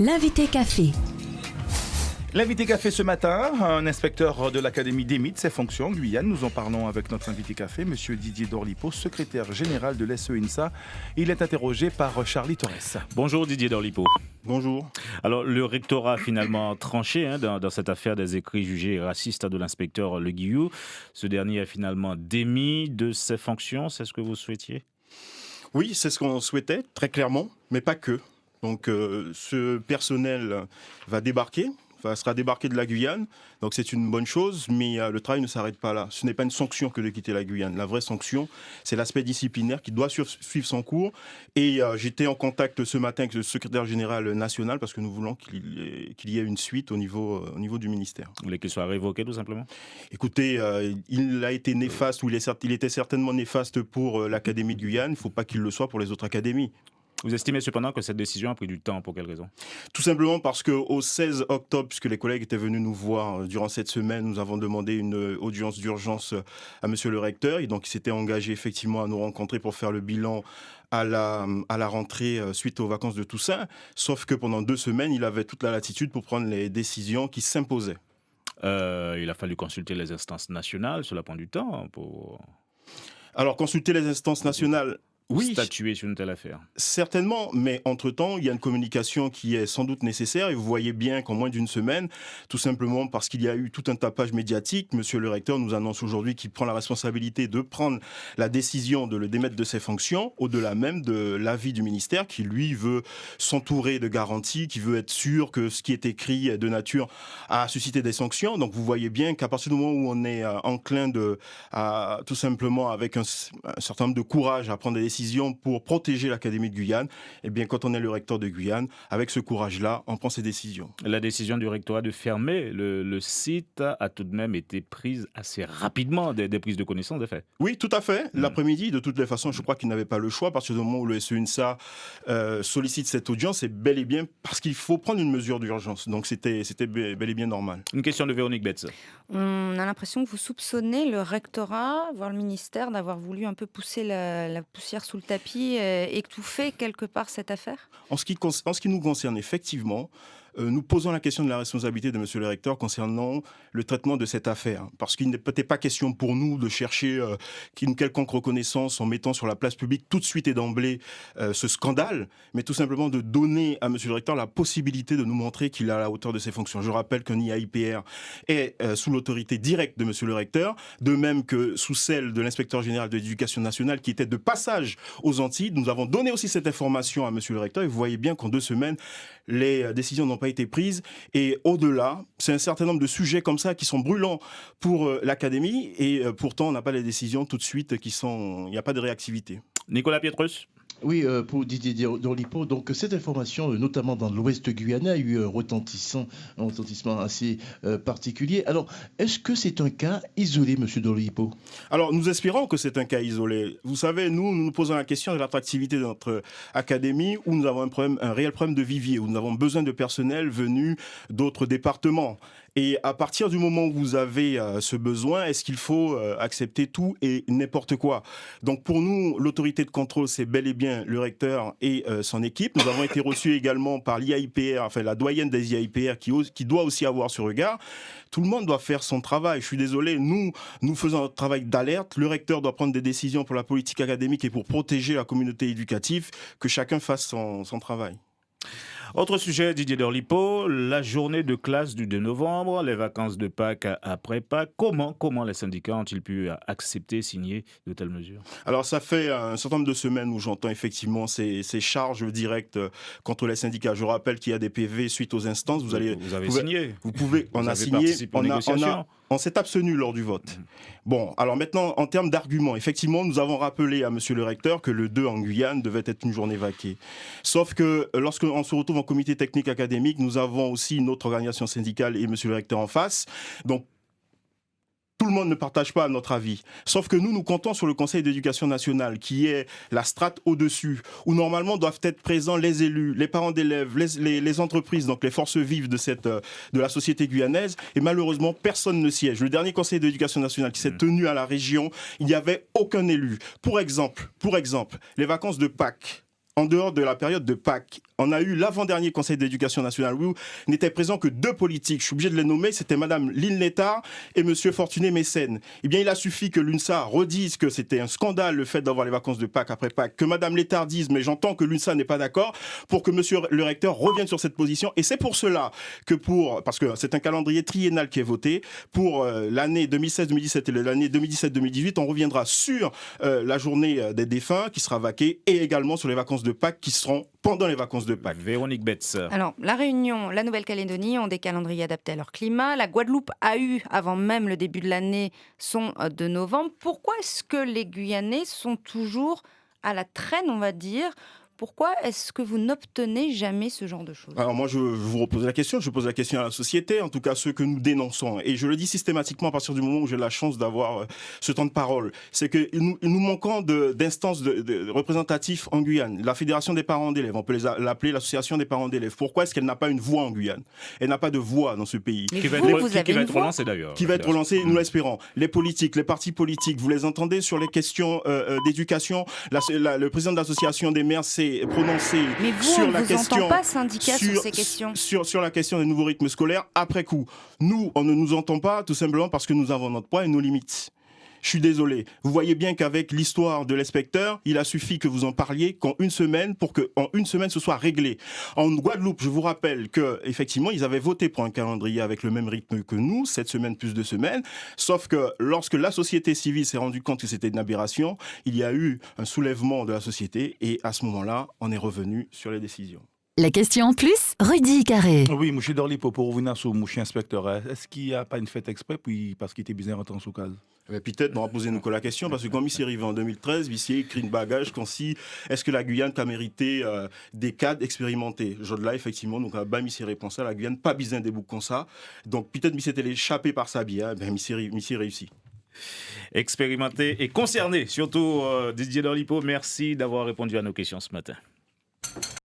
L'invité café. L'invité café ce matin, un inspecteur de l'Académie démite ses fonctions en Guyane. Nous en parlons avec notre invité café, M. Didier Dorlipo, secrétaire général de l'SEINSA. Il est interrogé par Charlie Torres. Bonjour Didier Dorlipo. Bonjour. Alors le rectorat a finalement tranché dans cette affaire des écrits jugés racistes de l'inspecteur Le Guillou. Ce dernier a finalement démis de ses fonctions, c'est ce que vous souhaitiez ? Oui, c'est ce qu'on souhaitait, très clairement, mais pas que. Donc ce personnel sera débarqué de la Guyane, donc c'est une bonne chose, mais le travail ne s'arrête pas là. Ce n'est pas une sanction que de quitter la Guyane. La vraie sanction, c'est l'aspect disciplinaire qui doit suivre son cours. Et j'étais en contact ce matin avec le secrétaire général national parce que nous voulons qu'il y ait une suite au niveau du ministère. Vous voulez qu'il soit révoqué tout simplement ? Écoutez, il a été néfaste, ou il était certainement néfaste pour l'Académie de Guyane. Il ne faut pas qu'il le soit pour les autres académies. Vous estimez cependant que cette décision a pris du temps, pour quelle raison ? Tout simplement parce qu'au 16 octobre, puisque les collègues étaient venus nous voir durant cette semaine, nous avons demandé une audience d'urgence à monsieur le recteur. Et donc, il s'était engagé effectivement à nous rencontrer pour faire le bilan à la rentrée suite aux vacances de Toussaint. Sauf que pendant 2 semaines, il avait toute la latitude pour prendre les décisions qui s'imposaient. Il a fallu consulter les instances nationales, cela prend du temps pour... Alors, consulter les instances nationales... Oui, statuer sur une telle affaire. Certainement, mais entre-temps, il y a une communication qui est sans doute nécessaire et vous voyez bien qu'en moins d'une semaine, tout simplement parce qu'il y a eu tout un tapage médiatique, monsieur le recteur nous annonce aujourd'hui qu'il prend la responsabilité de prendre la décision de le démettre de ses fonctions, au-delà même de l'avis du ministère qui, lui, veut s'entourer de garanties, qui veut être sûr que ce qui est écrit est de nature à susciter des sanctions. Donc vous voyez bien qu'à partir du moment où on est enclin tout simplement avec un certain nombre de courage à prendre des décisions pour protéger l'Académie de Guyane, eh bien, quand on est le recteur de Guyane, avec ce courage-là, on prend ses décisions. La décision du rectorat de fermer le site a tout de même été prise assez rapidement, des prises de connaissance des faits. Oui, tout à fait. L'après-midi, de toutes les façons, je crois qu'il n'avait pas le choix. À partir du moment où le SEINSA sollicite cette audience, c'est bel et bien parce qu'il faut prendre une mesure d'urgence. Donc, c'était bel et bien normal. Une question de Véronique Betz. On a l'impression que vous soupçonnez le rectorat, voire le ministère, d'avoir voulu un peu pousser la poussière sous le tapis, étouffer quelque part cette affaire ? En ce qui nous concerne, effectivement, nous posons la question de la responsabilité de monsieur le recteur concernant le traitement de cette affaire. Parce qu'il n'est peut-être pas question pour nous de chercher une quelconque reconnaissance en mettant sur la place publique tout de suite et d'emblée ce scandale, mais tout simplement de donner à monsieur le recteur la possibilité de nous montrer qu'il est à la hauteur de ses fonctions. Je rappelle qu'un IAIPR est sous l'autorité directe de monsieur le recteur, de même que sous celle de l'inspecteur général de l'éducation nationale qui était de passage aux Antilles. Nous avons donné aussi cette information à monsieur le recteur et vous voyez bien qu'en 2 semaines, les décisions n'ont pas été prises. Et au-delà, c'est un certain nombre de sujets comme ça qui sont brûlants pour l'Académie et pourtant on n'a pas les décisions tout de suite il n'y a pas de réactivité. Nicolas Pietrus. Oui, pour Didier Dorlipo, donc cette information, notamment dans l'ouest guyanais, a eu un retentissement assez particulier. Alors, est-ce que c'est un cas isolé, monsieur Dorlipo ? Alors, nous espérons que c'est un cas isolé. Vous savez, nous posons la question de l'attractivité de notre académie, où nous avons un réel problème de vivier, où nous avons besoin de personnel venu d'autres départements. Et à partir du moment où vous avez ce besoin, est-ce qu'il faut accepter tout et n'importe quoi ? Donc pour nous, l'autorité de contrôle, c'est bel et bien le recteur et son équipe. Nous avons été reçus également par l'IAIPR, enfin la doyenne des IAIPR qui doit aussi avoir ce regard. Tout le monde doit faire son travail. Je suis désolé, nous faisons un travail d'alerte. Le recteur doit prendre des décisions pour la politique académique et pour protéger la communauté éducative. Que chacun fasse son travail. Autre sujet, Didier Dorlipo, la journée de classe du 2 novembre, les vacances de Pâques après Pâques. Comment les syndicats ont-ils pu accepter, signer de telles mesures ? Alors ça fait un certain nombre de semaines où j'entends effectivement ces charges directes contre les syndicats. Je rappelle qu'il y a des PV suite aux instances. Vous avez signé. On a signé. On s'est abstenu lors du vote. Bon, alors maintenant, en termes d'arguments, effectivement, nous avons rappelé à monsieur le recteur que le 2 en Guyane devait être une journée vaquée. Sauf que lorsqu'on se retrouve en comité technique académique, nous avons aussi une autre organisation syndicale et monsieur le recteur en face. Donc, tout le monde ne partage pas notre avis. Sauf que nous comptons sur le Conseil d'éducation nationale, qui est la strate au-dessus, où normalement doivent être présents les élus, les parents d'élèves, les entreprises, donc les forces vives de la société guyanaise. Et malheureusement, personne ne siège. Le dernier Conseil d'éducation nationale qui s'est tenu à la région, il n'y avait aucun élu. Pour exemple, les vacances de Pâques en dehors de la période de Pâques. On a eu l'avant-dernier Conseil d'éducation nationale où n'étaient présents que 2 politiques. Je suis obligé de les nommer, c'était Madame Lynn Létard et Monsieur Fortuné Mécène. Eh bien, il a suffi que l'UNSA redise que c'était un scandale le fait d'avoir les vacances de Pâques après Pâques, que Madame Létard dise, mais j'entends que l'UNSA n'est pas d'accord, pour que Monsieur le recteur revienne sur cette position. Et c'est pour cela que parce que c'est un calendrier triennal qui est voté, pour l'année 2016-2017 et l'année 2017-2018, on reviendra sur la journée des défunts qui sera vaquée et également sur les vacances de Pâques qui seront pendant les vacances de Pâques. Véronique Betts. Alors, la Réunion, la Nouvelle-Calédonie ont des calendriers adaptés à leur climat. La Guadeloupe a eu, avant même le début de l'année, son de novembre. Pourquoi est-ce que les Guyanais sont toujours à la traîne, on va dire ? Pourquoi est-ce que vous n'obtenez jamais ce genre de choses ? Alors moi, je vous repose la question, je pose la question à la société, en tout cas ceux que nous dénonçons. Et je le dis systématiquement à partir du moment où j'ai la chance d'avoir ce temps de parole. C'est que nous manquons d'instances représentatives en Guyane. La Fédération des parents d'élèves, on peut l'appeler l'Association des parents d'élèves. Pourquoi est-ce qu'elle n'a pas une voix en Guyane ? Elle n'a pas de voix dans ce pays. Mais Qui va vous être avez une voix ? relancé d'ailleurs. Qui va être relancé, nous l'espérons. Les politiques, les partis politiques, vous les entendez sur les questions d'éducation. Le président de l'association des maires s'est prononcé Mais vous, sur on la ne vous question, entend pas syndicat sur ces questions. sur la question des nouveaux rythmes scolaires après coup. Nous, on ne nous entend pas tout simplement parce que nous avons notre poids et nos limites. Je suis désolé. Vous voyez bien qu'avec l'histoire de l'inspecteur, il a suffi que vous en parliez qu'en une semaine pour qu'en une semaine ce soit réglé. En Guadeloupe, je vous rappelle que effectivement, ils avaient voté pour un calendrier avec le même rythme que nous, 7 semaines plus 2 semaines. Sauf que lorsque la société civile s'est rendue compte que c'était une aberration, il y a eu un soulèvement de la société et à ce moment-là, on est revenu sur les décisions. La question en plus, Rudy Carré. Oui, M. Dorlipo, pour revenir sur M. Inspecteur, est-ce qu'il n'y a pas une fête exprès puis parce qu'il était bien rentré en sous-case ? Peut-être on va poser nous la question parce que quand Miss est arrivé en 2013, Miss a écrit une bagage comme si est-ce que la Guyane a mérité des cadres expérimentés. Je là effectivement donc bah Miss répond ça, la Guyane pas besoin des boucs comme ça. Donc peut-être Miss était échappé par sa bière, ben Miss réussi. Expérimenté et concerné, surtout Didier Dorlipo. Merci d'avoir répondu à nos questions ce matin.